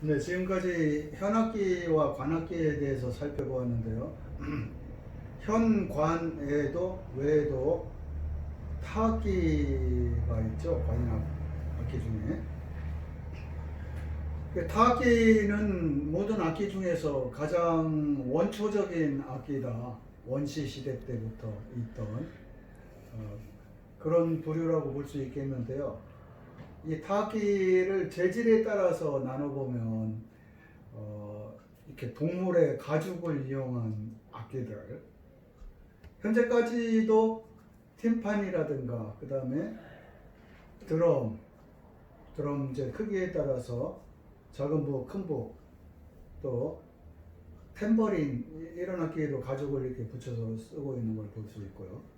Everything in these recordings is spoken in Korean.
네, 지금까지 현악기와 관악기에 대해서 살펴보았는데요. 현관에도 외에도 타악기가 있죠. 관악기 중에. 타악기는 모든 악기 중에서 가장 원초적인 악기다. 원시 시대 때부터 있던 그런 부류라고 볼 수 있겠는데요. 이 타악기를 재질에 따라서 나눠보면 이렇게 동물의 가죽을 이용한 악기들, 현재까지도 팀판이라든가 그 다음에 드럼 이제 크기에 따라서 작은 북, 큰 북, 또 탬버린 이런 악기에도 가죽을 이렇게 붙여서 쓰고 있는 걸 볼 수 있고요.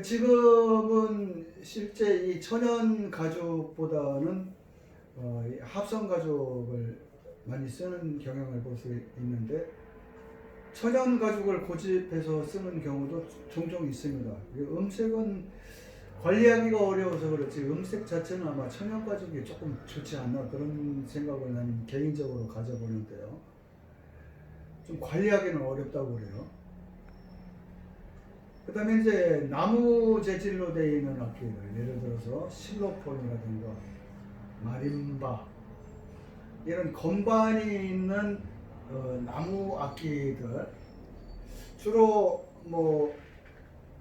지금은 실제 이 천연 가죽보다는 합성 가죽을 많이 쓰는 경향을 볼 수 있는데, 천연 가죽을 고집해서 쓰는 경우도 종종 있습니다. 음색은 관리하기가 어려워서 그렇지 음색 자체는 아마 천연 가죽이 조금 좋지 않나 그런 생각을 난 개인적으로 가져보는데요. 좀 관리하기는 어렵다고 그래요. 그 다음에 이제 나무 재질로 되어 있는 악기들, 예를 들어서 실로폰이라든가 마림바 이런 건반이 있는 나무 악기들, 주로 뭐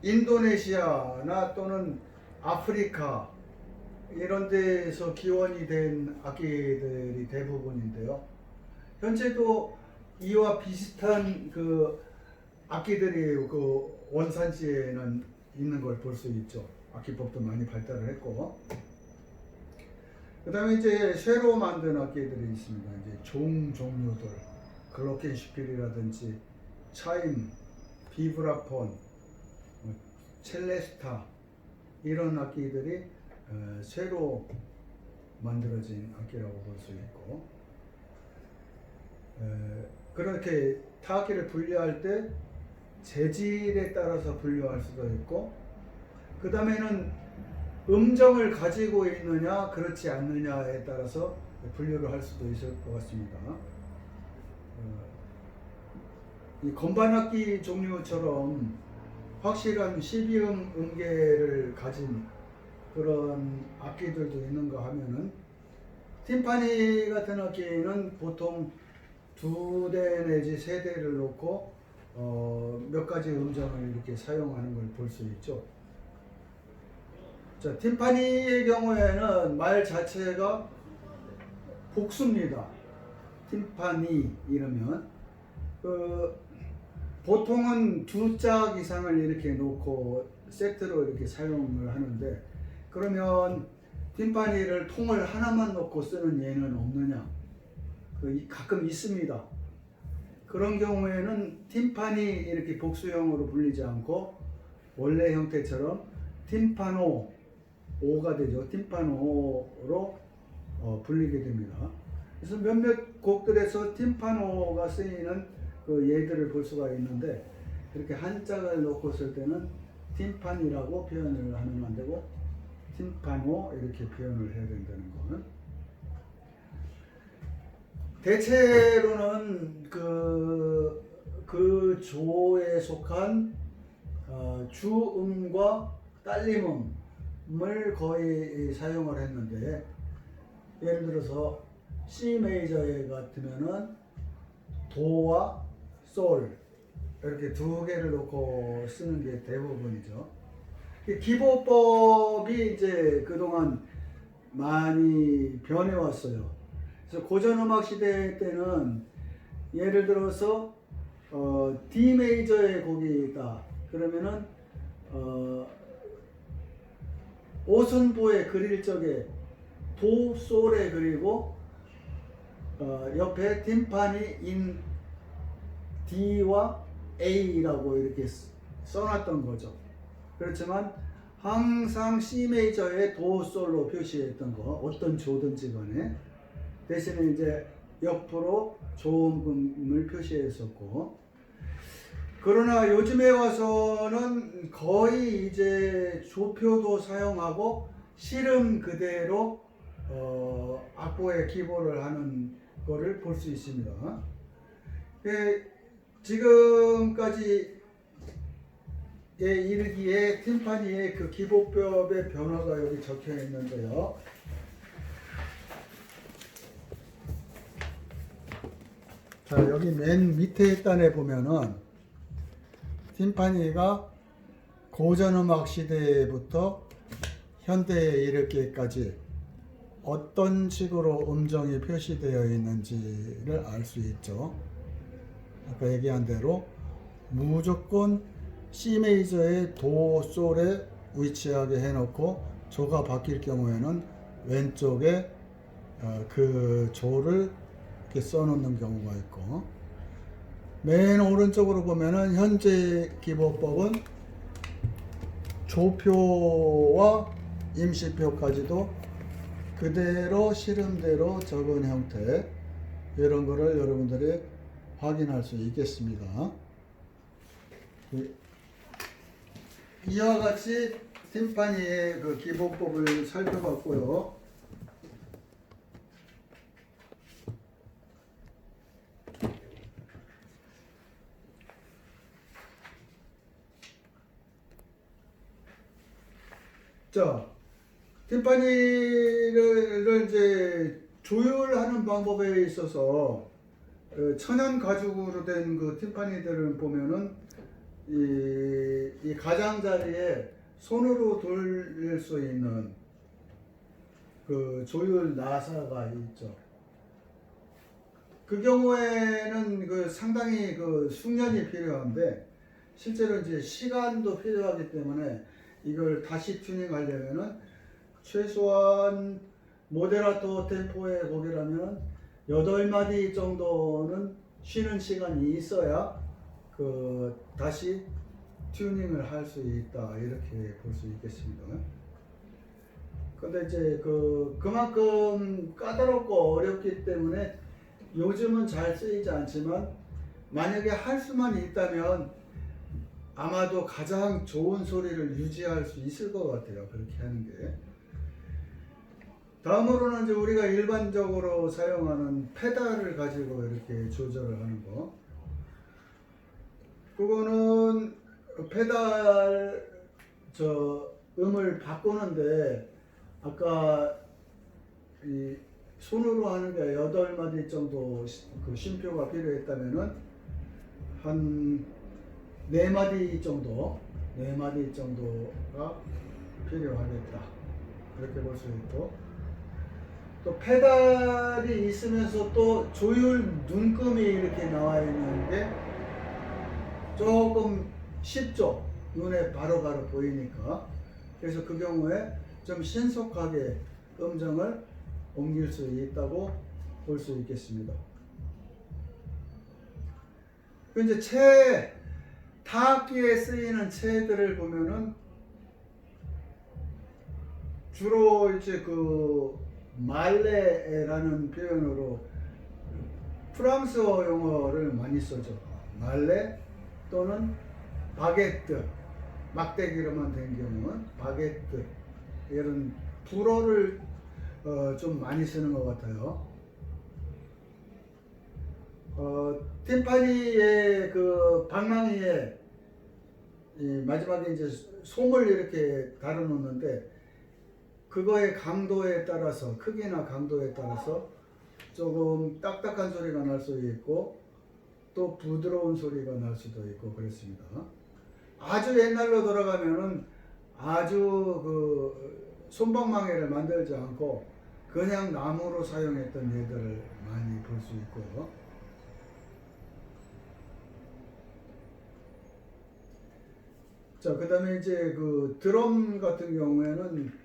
인도네시아나 또는 아프리카 이런 데에서 기원이 된 악기들이 대부분인데요. 현재도 이와 비슷한 그 악기들이 그 원산지에는 있는 걸 볼 수 있죠. 악기법도 많이 발달을 했고, 그 다음에 이제 쇠로 만든 악기들이 있습니다. 이제 종류들, 글로켄슈필이라든지 차임, 비브라폰, 첼레스타 이런 악기들이 쇠로 만들어진 악기라고 볼 수 있고, 그렇게 타악기를 분류할 때 재질에 따라서 분류할 수도 있고, 그 다음에는 음정을 가지고 있느냐 그렇지 않느냐에 따라서 분류를 할 수도 있을 것 같습니다. 이 건반악기 종류처럼 확실한 12음 음계를 가진 그런 악기들도 있는가 하면은, 팀파니 같은 악기는 보통 2대 내지 3대를 놓고 몇 가지 음정을 이렇게 사용하는 걸 볼 수 있죠. 자, 팀파니의 경우에는 말 자체가 복수입니다. 팀파니 이러면 보통은 2짝 이상을 이렇게 놓고 세트로 이렇게 사용을 하는데, 그러면 팀파니를 통을 하나만 놓고 쓰는 예는 없느냐? 가끔 있습니다. 그런 경우에는 팀파니 이렇게 복수형으로 불리지 않고 원래 형태처럼 팀파노 오가 되죠. 팀파노로 불리게 됩니다. 그래서 몇몇 곡들에서 팀파노가 쓰이는 그 예들을 볼 수가 있는데, 이렇게 한 짝을 놓고 쓸 때는 팀파니라고 표현을 하면 안 되고 팀파노 이렇게 표현을 해야 된다는 거는, 대체로는 그 조에 속한 주음과 딸림음을 거의 사용을 했는데, 예를 들어서 C 메이저에 같으면은 도와 솔 이렇게 2개를 놓고 쓰는 게 대부분이죠. 기보법이 이제 그동안 많이 변해왔어요. 그래서 고전음악 시대 때는 예를 들어서 D 메이저의 곡이 있다 그러면은 오순보에 그릴 적에 도, 솔에 그리고 옆에 팀파니 인 D와 A라고 이렇게 써놨던 거죠. 그렇지만 항상 C 메이저의 도, 솔로 표시했던 거, 어떤 조든지 간에, 대신에 이제 옆으로 조음금을 표시했었고, 그러나 요즘에 와서는 거의 이제 조표도 사용하고 실음 그대로 악보에 기보를 하는 거를 볼 수 있습니다. 지금까지 이르기에 팀파니의 그 기보법의 변화가 여기 적혀 있는데요. 자, 여기 맨 밑에 단에 보면은 팀파니가 고전음악 시대부터 현대에 이르기까지 어떤 식으로 음정이 표시되어 있는지를 알 수 있죠. 아까 얘기한 대로 무조건 C 메이저의 도, 솔에 위치하게 해놓고 조가 바뀔 경우에는 왼쪽에 그 조를 이렇게 써놓는 경우가 있고, 맨 오른쪽으로 보면은 현재 기보법은 조표와 임시표까지도 그대로 실음대로 적은 형태, 이런 거를 여러분들이 확인할 수 있겠습니다. 이와 같이 팀파니의 그 기보법을 살펴봤고요. 자, 팀파니를 이제 조율하는 방법에 있어서 천연 가죽으로 된 그 팀파니들을 보면은 이 가장자리에 손으로 돌릴 수 있는 그 조율 나사가 있죠. 그 경우에는 그 상당히 그 숙련이 필요한데, 실제로 이제 시간도 필요하기 때문에 이걸 다시 튜닝하려면은 최소한 모데라토 템포의 곡이라면 8마디 정도는 쉬는 시간이 있어야 그 다시 튜닝을 할 수 있다, 이렇게 볼 수 있겠습니다. 근데 이제 그만큼 까다롭고 어렵기 때문에 요즘은 잘 쓰이지 않지만, 만약에 할 수만 있다면 아마도 가장 좋은 소리를 유지할 수 있을 것 같아요, 그렇게 하는 게. 다음으로는 이제 우리가 일반적으로 사용하는 페달을 가지고 이렇게 조절을 하는 거. 그거는 페달 음을 바꾸는데, 아까 이 손으로 하는 게 8마디 정도 그 쉼표가 필요했다면은 한 4마디 정도가 필요하겠다, 그렇게 볼 수 있고, 또 페달이 있으면서 또 조율 눈금이 이렇게 나와 있는 게 조금 쉽죠. 눈에 바로바로 보이니까. 그래서 그 경우에 좀 신속하게 음정을 옮길 수 있다고 볼 수 있겠습니다. 이제 타악기에 쓰이는 채들을 보면은 주로 이제 그 말레라는 표현으로 프랑스어 용어를 많이 쓰죠. 말레 또는 바게트, 막대기로만 된 경우는 바게트, 이런 불어를 좀 많이 쓰는 것 같아요. 팀파니의 그 방망이에 마지막에 이제 솜을 이렇게 달아 놓는데, 그거의 강도에 따라서, 크기나 강도에 따라서 조금 딱딱한 소리가 날 수 있고 또 부드러운 소리가 날 수도 있고 그렇습니다. 아주 옛날로 돌아가면은 아주 그 솜방망이를 만들지 않고 그냥 나무로 사용했던 예들을 많이 볼 수 있고요. 자, 그 다음에 이제 그 드럼 같은 경우에는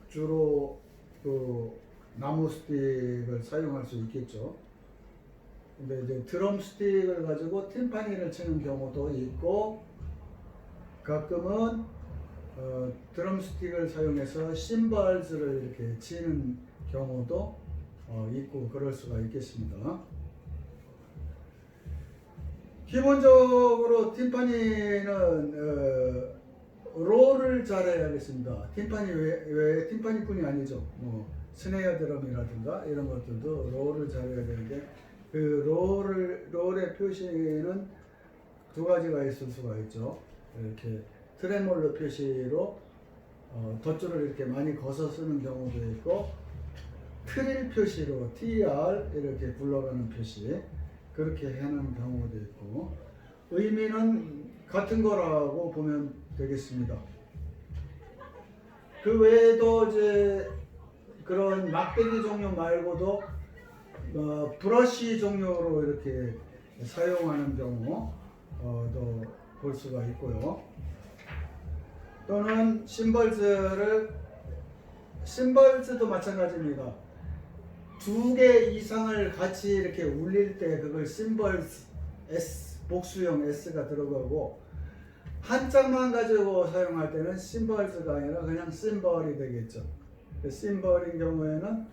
주로 그 나무 스틱을 사용할 수 있겠죠. 근데 이제 드럼 스틱을 가지고 팀파니를 치는 경우도 있고, 가끔은 드럼 스틱을 사용해서 심발즈를 이렇게 치는 경우도 있고 그럴 수가 있겠습니다. 기본적으로 팀파니는 롤을 잘해야겠습니다. 팀파니 외에 팀파니뿐이 아니죠. 뭐 스네어 드럼이라든가 이런 것들도 롤을 잘해야 되는데 그 롤의 표시는 두 가지가 있을 수가 있죠. 이렇게 트레몰로 표시로 덧줄을 이렇게 많이 거서 쓰는 경우도 있고 트릴 표시로 TR 이렇게 굴러가는 표시 그렇게 하는 경우도 있고 의미는 같은 거라고 보면 되겠습니다. 그 외에도 이제 그런 막대기 종류 말고도 브러쉬 종류로 이렇게 사용하는 경우도 볼 수가 있고요. 또는 심벌즈도 마찬가지입니다. 두 개 이상을 같이 이렇게 울릴 때 그걸 심벌즈 S 복수형 S가 들어가고 한 짝만 가지고 사용할 때는 심벌즈가 아니라 그냥 심벌이 되겠죠. 심벌인 경우에는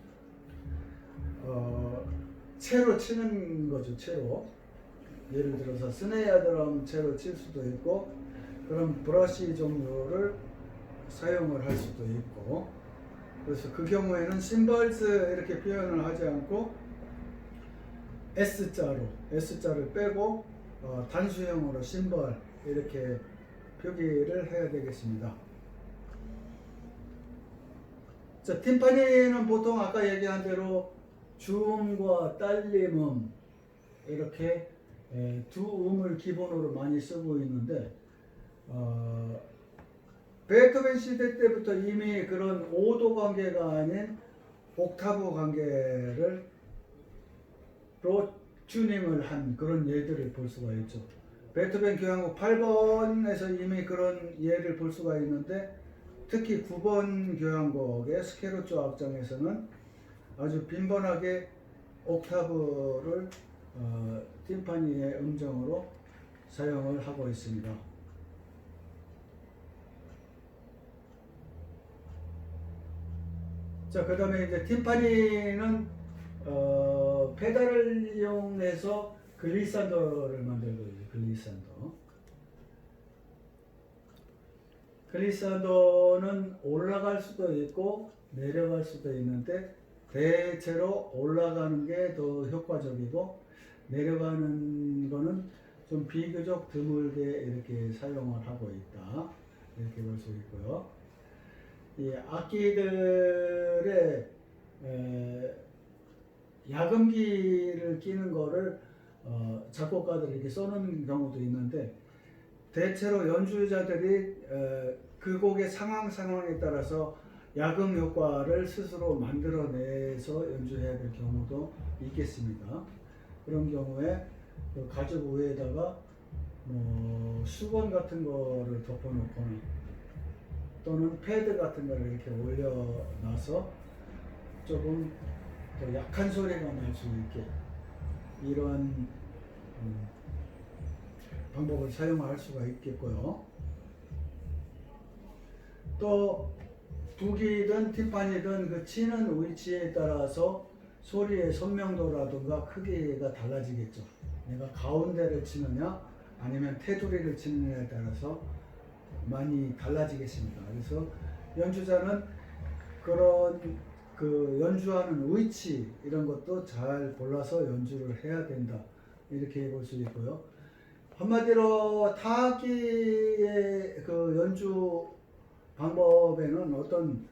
채로 치는 거죠. 채로 예를 들어서 스네어 드럼 채로 칠 수도 있고 그런 브러쉬 종류를 사용을 할 수도 있고 그래서 그 경우에는 심벌즈 이렇게 표현을 하지 않고 S자를 빼고 단수형으로 심벌 이렇게 표기를 해야 되겠습니다. 자, 팀파니는 보통 아까 얘기한 대로 주음과 딸림음 이렇게 두 음을 기본으로 많이 쓰고 있는데 베토벤 시대 때부터 이미 그런 오도 관계가 아닌 옥타브 관계로 튜닝을 한 그런 예들을 볼 수가 있죠. 베토벤 교향곡 8번에서 이미 그런 예를 볼 수가 있는데 특히 9번 교향곡의 스케르초 악장에서는 아주 빈번하게 옥타브를 팀파니의 음정으로 사용을 하고 있습니다. 자, 그 다음에 이제 팀파니는 페달을 이용해서 글리산더를 만들고 있어요. 글리산더는 올라갈 수도 있고 내려갈 수도 있는데 대체로 올라가는 게 더 효과적이고 내려가는 거는 좀 비교적 드물게 이렇게 사용을 하고 있다. 이렇게 볼 수 있고요. 이 악기들의 야금기를 끼는 거를 작곡가들이 이렇게 써놓은 경우도 있는데 대체로 연주자들이 그 곡의 상황에 따라서 야금 효과를 스스로 만들어내서 연주해야 될 경우도 있겠습니다. 그런 경우에 그 가죽 위에다가 수건 같은 거를 덮어놓거나 또는 패드 같은 거를 이렇게 올려놔서 조금 더 약한 소리가 날 수 있게 이런 방법을 사용할 수가 있겠고요. 또 북이든 팀파니든 그 치는 위치에 따라서 소리의 선명도라든가 크기가 달라지겠죠. 내가 가운데를 치느냐 아니면 테두리를 치느냐에 따라서 많이 달라지겠습니다. 그래서 연주자는 그런 그 연주하는 위치 이런 것도 잘 골라서 연주를 해야 된다. 이렇게 볼 수 있고요. 한마디로 타악기의 그 연주 방법에는 어떤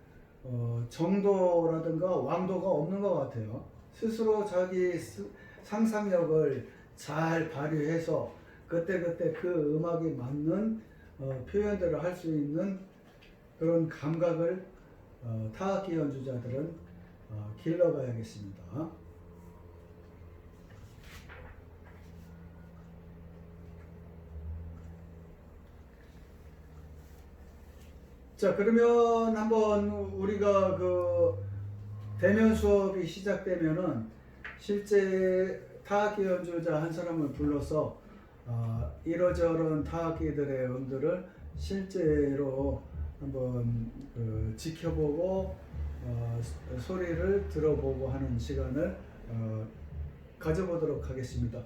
정도라든가 왕도가 없는 것 같아요. 스스로 자기 상상력을 잘 발휘해서 그때그때 그 음악에 맞는 표현들을 할 수 있는 그런 감각을 타악기 연주자들은 길러가야겠습니다. 자, 그러면 한번 우리가 그 대면 수업이 시작되면은 실제 타악기 연주자 한 사람을 불러서 이러저런 타악기들의 음들을 실제로 한번 지켜보고 소리를 들어보고 하는 시간을 가져보도록 하겠습니다.